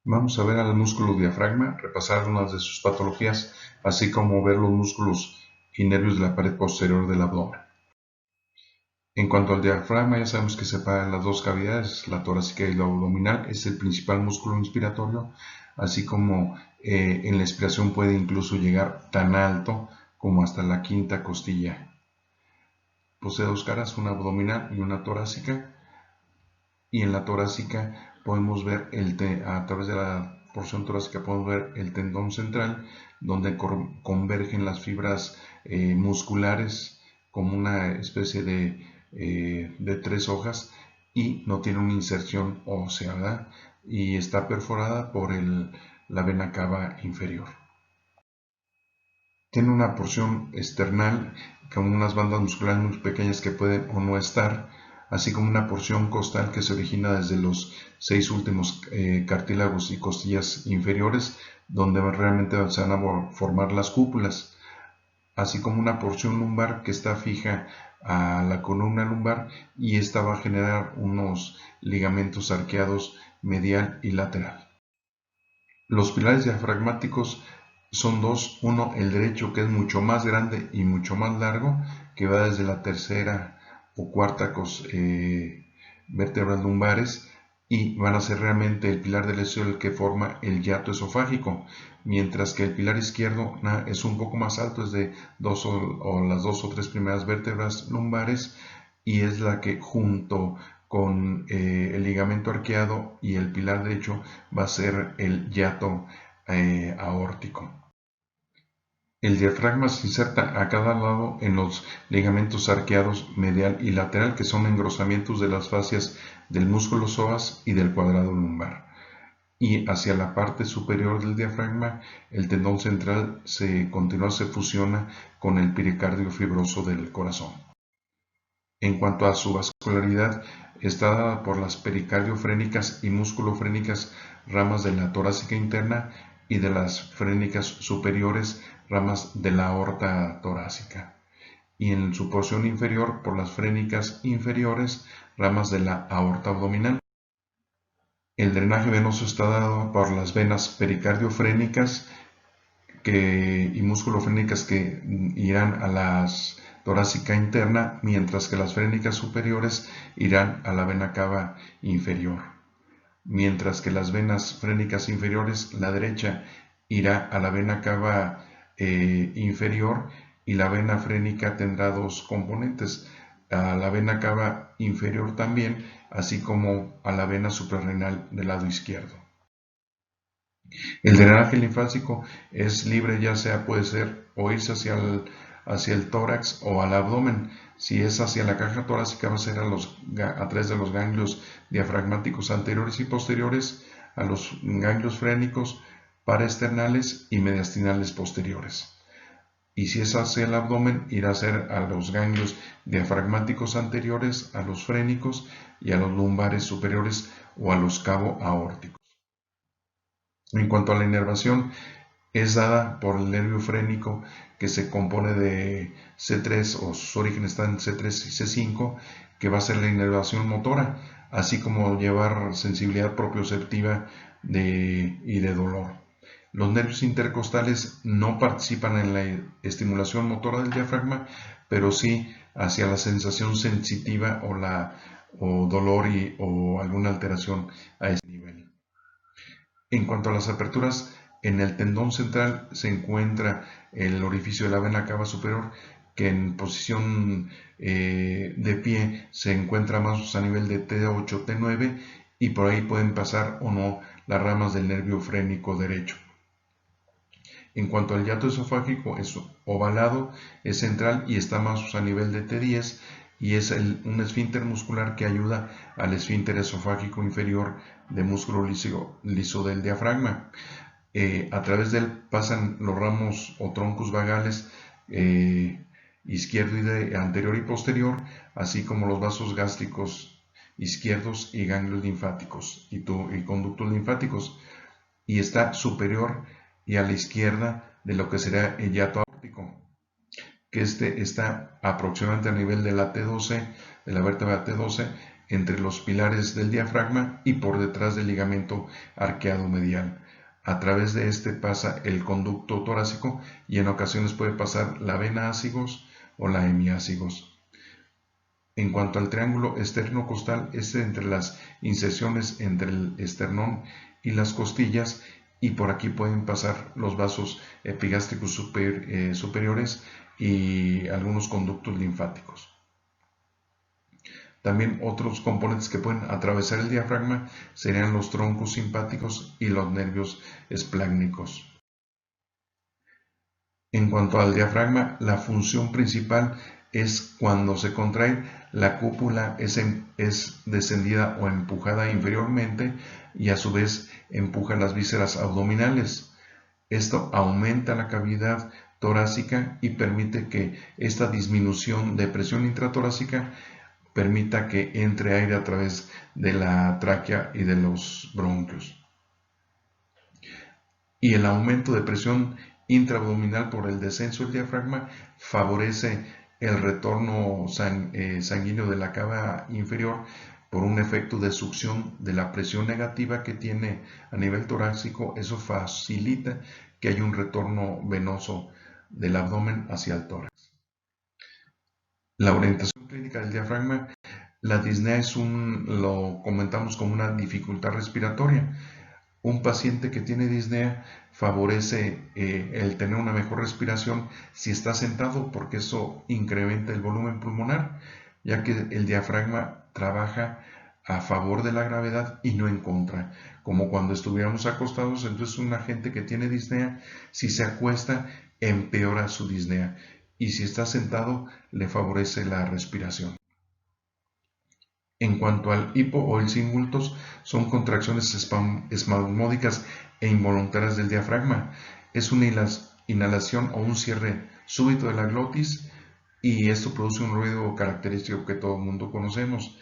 Vamos a ver al músculo diafragma, repasar algunas de sus patologías, así como ver los músculos y nervios de la pared posterior del abdomen. En cuanto al diafragma, ya sabemos que separa las dos cavidades, la torácica y la abdominal, es el principal músculo inspiratorio, así como en la expiración puede incluso llegar tan alto como hasta la quinta costilla. Posee dos caras, una abdominal y una torácica, y en la torácica podemos ver a través de la porción torácica podemos ver el tendón central, donde convergen las fibras musculares como una especie de tres hojas, y no tiene una inserción ósea, ¿verdad? Y está perforada por la vena cava inferior. Tiene una porción external con unas bandas musculares muy pequeñas que pueden o no estar, así como una porción costal que se origina desde los 6 últimos cartílagos y costillas inferiores, donde realmente se van a formar las cúpulas, así como una porción lumbar que está fija a la columna lumbar, y esta va a generar unos ligamentos arqueados medial y lateral. Los pilares diafragmáticos son dos: uno, el derecho, que es mucho más grande y mucho más largo, que va desde la tercera o cuarta vértebras lumbares, y van a ser realmente el pilar derecho el que forma el hiato esofágico, mientras que el pilar izquierdo es un poco más alto, es de las dos o tres primeras vértebras lumbares, y es la que junto con el ligamento arqueado y el pilar derecho va a ser el hiato aórtico. El diafragma se inserta a cada lado en los ligamentos arqueados medial y lateral, que son engrosamientos de las fascias del músculo psoas y del cuadrado lumbar. Y hacia la parte superior del diafragma, el tendón central se fusiona con el pericardio fibroso del corazón. En cuanto a su vascularidad, está dada por las pericardiofrénicas y musculofrénicas, ramas de la torácica interna, y de las frénicas superiores, ramas de la aorta torácica, y en su porción inferior por las frénicas inferiores, ramas de la aorta abdominal. El drenaje venoso está dado por las venas pericardiofrénicas y musculofrénicas, que irán a la torácica interna, mientras que las frénicas superiores irán a la vena cava inferior, mientras que las venas frénicas inferiores, la derecha, irá a la vena cava inferior, y la vena frénica tendrá dos componentes: a la vena cava inferior también, así como a la vena suprarrenal del lado izquierdo. El drenaje linfático es libre, ya sea puede ser o irse hacia el tórax o al abdomen. Si es hacia la caja torácica, va a ser a través de los ganglios diafragmáticos anteriores y posteriores, a los ganglios frénicos, paraesternales y mediastinales posteriores. Y si es hacia el abdomen, irá a ser a los ganglios diafragmáticos anteriores, a los frénicos y a los lumbares superiores, o a los cabo aórticos. En cuanto a la inervación, es dada por el nervio frénico, que se compone de C3, o sus orígenes están en C3 y C5, que va a ser la inervación motora, así como llevar sensibilidad propioceptiva y de dolor. Los nervios intercostales no participan en la estimulación motora del diafragma, pero sí hacia la sensación sensitiva o dolor o alguna alteración a ese nivel. En cuanto a las aperturas, en el tendón central se encuentra el orificio de la vena cava superior, que en posición de pie se encuentra más a nivel de T8, T9, y por ahí pueden pasar o no las ramas del nervio frénico derecho. En cuanto al hiato esofágico, es ovalado, es central y está más a nivel de T10, y es un esfínter muscular que ayuda al esfínter esofágico inferior de músculo liso del diafragma. A través de él pasan los ramos o troncos vagales izquierdo y anterior y posterior, así como los vasos gástricos izquierdos y ganglios linfáticos y conductos linfáticos, y está superior y a la izquierda de lo que será el hiato aórtico, que este está aproximadamente a nivel de la T12, de la vértebra T12, entre los pilares del diafragma y por detrás del ligamento arqueado medial. A través de este pasa el conducto torácico y en ocasiones puede pasar la vena ácigos o la hemiácigos. En cuanto al triángulo esternocostal, es entre las inserciones entre el esternón y las costillas, y por aquí pueden pasar los vasos epigástricos superiores y algunos conductos linfáticos. También otros componentes que pueden atravesar el diafragma serían los troncos simpáticos y los nervios esplácnicos. En cuanto al diafragma, la función principal es cuando se contrae, la cúpula es descendida o empujada inferiormente y a su vez empuja las vísceras abdominales. Esto aumenta la cavidad torácica y permite que esta disminución de presión intratorácica permita que entre aire a través de la tráquea y de los bronquios. Y el aumento de presión intraabdominal por el descenso del diafragma favorece el retorno sanguíneo de la cava inferior por un efecto de succión de la presión negativa que tiene a nivel torácico. Eso facilita que haya un retorno venoso del abdomen hacia el tórax. La orientación clínica del diafragma, la disnea lo comentamos como una dificultad respiratoria. Un paciente que tiene disnea favorece el tener una mejor respiración si está sentado, porque eso incrementa el volumen pulmonar, ya que el diafragma trabaja a favor de la gravedad y no en contra, como cuando estuviéramos acostados. Entonces una gente que tiene disnea, si se acuesta, empeora su disnea, y si está sentado, le favorece la respiración. En cuanto al hipo o el singultus, son contracciones espasmódicas e involuntarias del diafragma. Es una inhalación o un cierre súbito de la glotis, y esto produce un ruido característico que todo el mundo conocemos.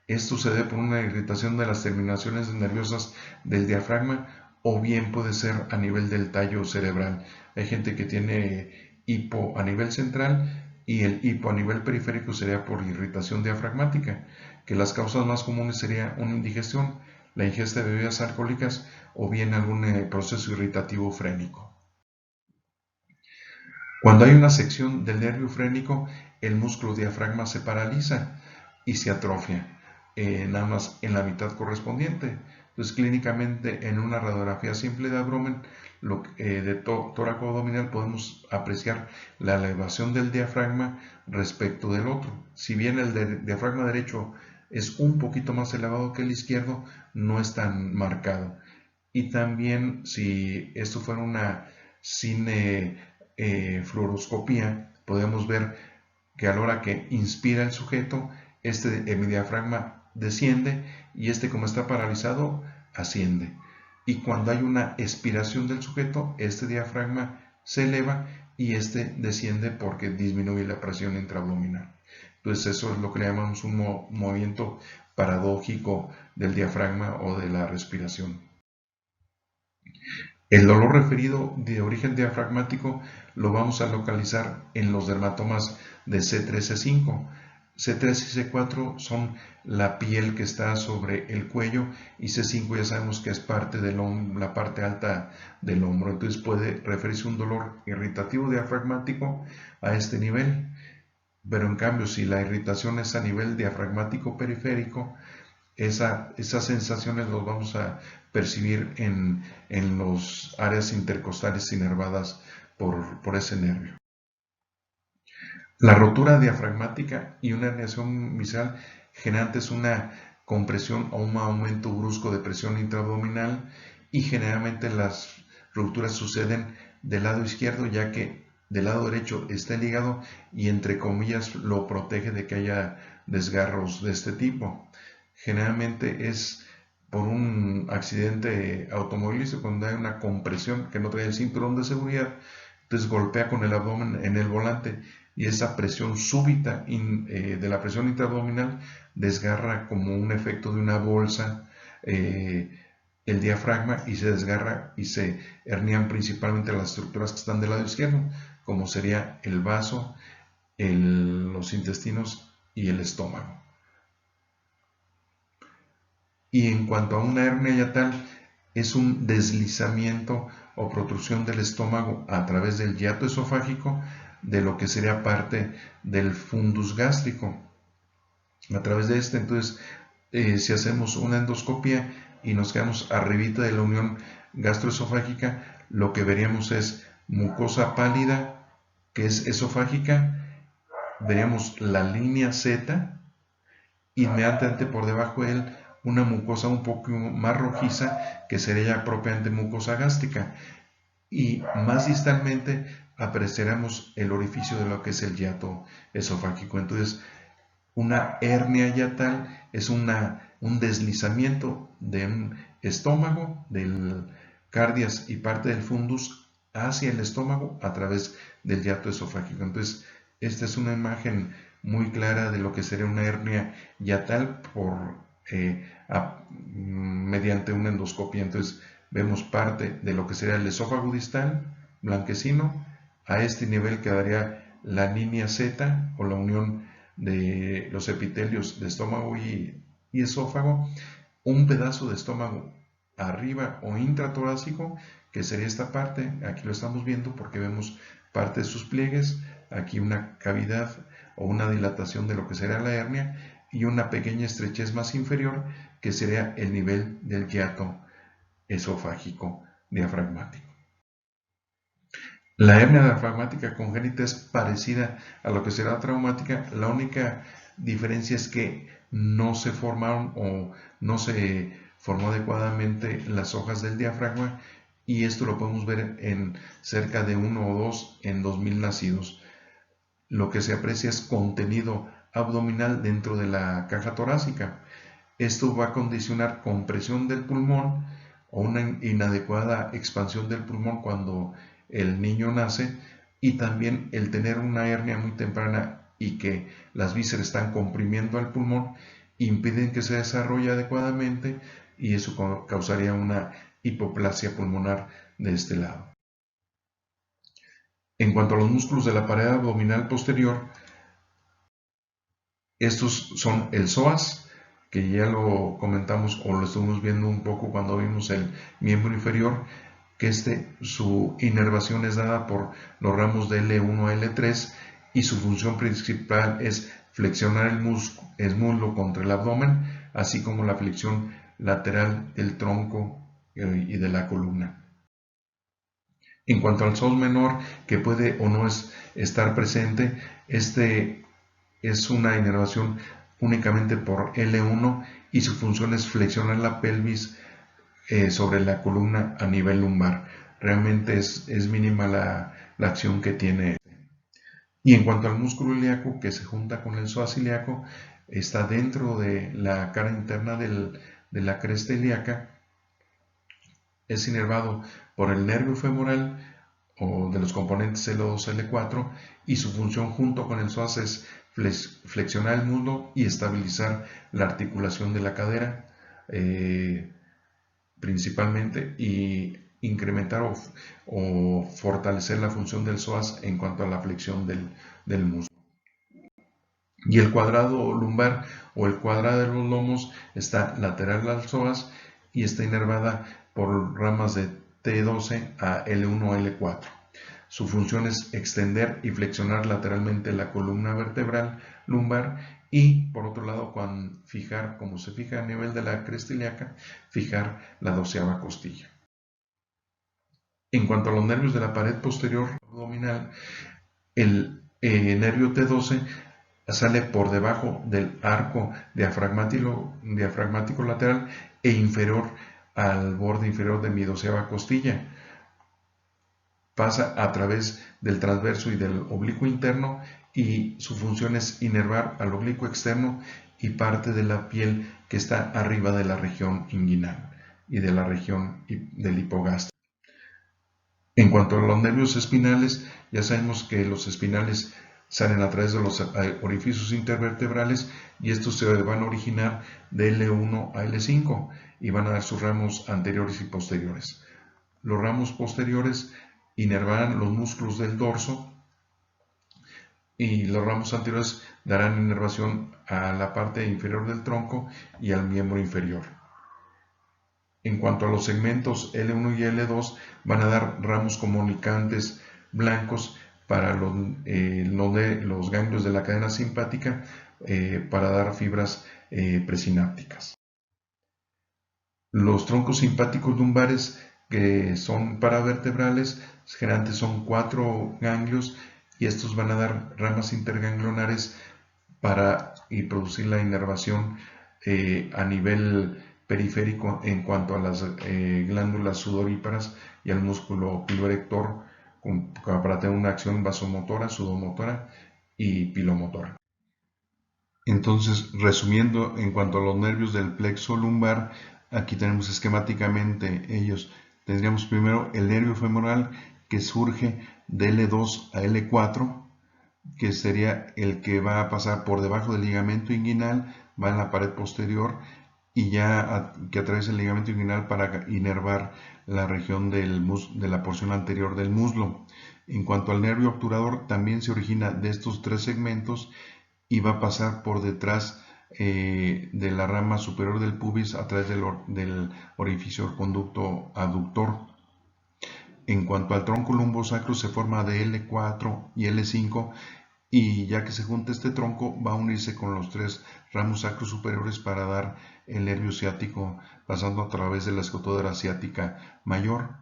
Esto se debe por una irritación de las terminaciones nerviosas del diafragma, o bien puede ser a nivel del tallo cerebral. Hay gente que tiene hipo a nivel central, y el hipo a nivel periférico sería por irritación diafragmática, que las causas más comunes serían una indigestión, la ingesta de bebidas alcohólicas o bien algún proceso irritativo frénico. Cuando hay una sección del nervio frénico, el músculo diafragma se paraliza y se atrofia, nada más en la mitad correspondiente. Entonces, clínicamente, en una radiografía simple de abdomen, de tóraco abdominal, podemos apreciar la elevación del diafragma respecto del otro. Si bien el diafragma derecho es un poquito más elevado que el izquierdo, no es tan marcado. Y también, si esto fuera una fluoroscopía, podemos ver que a la hora que inspira el sujeto, este hemidiafragma desciende, y como está paralizado, asciende. Y cuando hay una expiración del sujeto, este diafragma se eleva y desciende porque disminuye la presión intraabdominal. Entonces eso es lo que le llamamos un movimiento paradójico del diafragma o de la respiración. El dolor referido de origen diafragmático lo vamos a localizar en los dermatomas de C3-C5. C3 y C4 son la piel que está sobre el cuello, y C5 ya sabemos que es parte la parte alta del hombro. Entonces puede referirse un dolor irritativo diafragmático a este nivel. Pero en cambio, si la irritación es a nivel diafragmático periférico, esas sensaciones las vamos a percibir en las áreas intercostales inervadas por ese nervio. La rotura diafragmática y una herniación visceral generan una compresión o un aumento brusco de presión intraabdominal, y generalmente las rupturas suceden del lado izquierdo, ya que del lado derecho está el hígado y entre comillas lo protege de que haya desgarros de este tipo. Generalmente es por un accidente automovilístico, cuando hay una compresión que no trae el cinturón de seguridad, entonces golpea con el abdomen en el volante, y esa presión súbita de la presión intraabdominal desgarra como un efecto de una bolsa el diafragma, y se desgarra y se hernian principalmente las estructuras que están del lado izquierdo, como sería el vaso, los intestinos y el estómago. Y en cuanto a una hernia yatal, es un deslizamiento o protrusión del estómago a través del hiato esofágico de lo que sería parte del fundus gástrico. A través de este, entonces, si hacemos una endoscopia y nos quedamos arribita de la unión gastroesofágica, lo que veríamos es mucosa pálida, que es esofágica, veríamos la línea Z, inmediatamente por debajo de él una mucosa un poco más rojiza, que sería propiamente mucosa gástrica, y más distalmente apreciaremos el orificio de lo que es el hiato esofágico. Entonces, una hernia yatal es un deslizamiento de un estómago, del cardias y parte del fundus hacia el estómago a través del hiato esofágico. Entonces, esta es una imagen muy clara de lo que sería una hernia yatal mediante una endoscopia. Entonces, vemos parte de lo que sería el esófago distal, blanquecino. A este nivel quedaría la línea Z o la unión de los epitelios de estómago y esófago, un pedazo de estómago arriba o intratorácico, que sería esta parte. Aquí lo estamos viendo porque vemos parte de sus pliegues, aquí una cavidad o una dilatación de lo que sería la hernia y una pequeña estrechez más inferior, que sería el nivel del hiato esofágico diafragmático. La hernia diafragmática congénita es parecida a lo que será traumática. La única diferencia es que no se formaron o no se formó adecuadamente las hojas del diafragma, y esto lo podemos ver en cerca de 1 o 2 en 2000 nacidos. Lo que se aprecia es contenido abdominal dentro de la caja torácica. Esto va a condicionar compresión del pulmón o una inadecuada expansión del pulmón cuando el niño nace, y también el tener una hernia muy temprana y que las vísceras están comprimiendo al pulmón impiden que se desarrolle adecuadamente, y eso causaría una hipoplasia pulmonar de este lado. En cuanto a los músculos de la pared abdominal posterior, estos son el psoas, que ya lo comentamos o lo estuvimos viendo un poco cuando vimos el miembro inferior, que su inervación es dada por los ramos de L1 a L3, y su función principal es flexionar el muslo contra el abdomen, así como la flexión lateral del tronco y de la columna. En cuanto al psoas menor, que puede o no estar presente, es una inervación únicamente por L1, y su función es flexionar la pelvis sobre la columna a nivel lumbar. Realmente es mínima la acción que tiene. Y en cuanto al músculo ilíaco, que se junta con el psoas ilíaco, está dentro de la cara interna de la cresta ilíaca, es inervado por el nervio femoral o de los componentes L2, L4, y su función junto con el psoas es flexionar el muslo y estabilizar la articulación de la cadera, principalmente, y incrementar o fortalecer la función del psoas en cuanto a la flexión del muslo. Y el cuadrado lumbar o el cuadrado de los lomos está lateral al psoas y está inervada por ramas de T12 a L1 a L4. Su función es extender y flexionar lateralmente la columna vertebral lumbar, y por otro lado, fijar, como se fija a nivel de la cresta ilíaca, fijar la 12ª costilla. En cuanto a los nervios de la pared posterior abdominal, el nervio T12 sale por debajo del arco diafragmático lateral e inferior al borde inferior de mi 12ª costilla. Pasa a través del transverso y del oblicuo interno, y su función es inervar al oblicuo externo y parte de la piel que está arriba de la región inguinal y de la región del hipogástrico. En cuanto a los nervios espinales, ya sabemos que los espinales salen a través de los orificios intervertebrales, y estos se van a originar de L1 a L5 y van a dar sus ramos anteriores y posteriores. Los ramos posteriores inervarán los músculos del dorso, y los ramos anteriores darán inervación a la parte inferior del tronco y al miembro inferior. En cuanto a los segmentos L1 y L2, van a dar ramos comunicantes blancos para los ganglios de la cadena simpática para dar fibras presinápticas. Los troncos simpáticos lumbares, que son paravertebrales, generalmente son 4 ganglios y estos van a dar ramas interganglionares y producir la inervación a nivel periférico en cuanto a las glándulas sudoríparas y al músculo piloerector para tener una acción vasomotora, sudomotora y pilomotora. Entonces, resumiendo, en cuanto a los nervios del plexo lumbar, aquí tenemos esquemáticamente ellos. Tendríamos primero el nervio femoral que surge de L2 a L4, que sería el que va a pasar por debajo del ligamento inguinal, va en la pared posterior y que atraviesa el ligamento inguinal para inervar la región de la porción anterior del muslo. En cuanto al nervio obturador, también se origina de estos 3 segmentos y va a pasar por detrás de la rama superior del pubis a través del orificio conducto aductor. En cuanto al tronco lumbosacro, se forma de L4 y L5 y ya que se junta este tronco va a unirse con los 3 ramos sacros superiores para dar el nervio ciático pasando a través de la escotadera ciática mayor.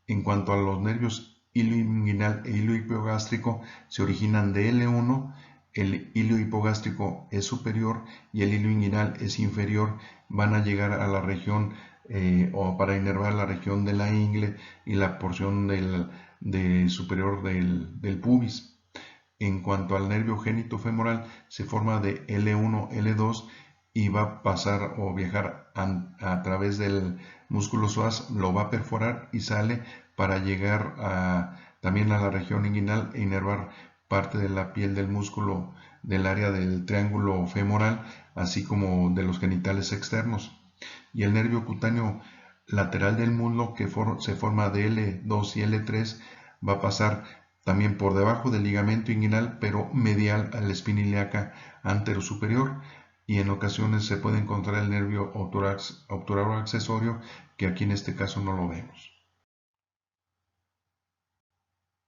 En cuanto a los nervios ilioinguinal e iliohipogástrico, se originan de L1, el ilio hipogástrico es superior y el ilio inguinal es inferior, van a llegar a la región o para inervar la región de la ingle y la porción superior del pubis. En cuanto al nervio genitofemoral, se forma de L1, L2 y va a pasar o viajar a través del músculo psoas, lo va a perforar y sale para llegar también a la región inguinal e inervar parte de la piel del músculo del área del triángulo femoral, así como de los genitales externos. Y el nervio cutáneo lateral del muslo, que se forma de L2 y L3, va a pasar también por debajo del ligamento inguinal, pero medial a la espina ilíaca anterosuperior, y en ocasiones se puede encontrar el nervio obturador accesorio, que aquí en este caso no lo vemos.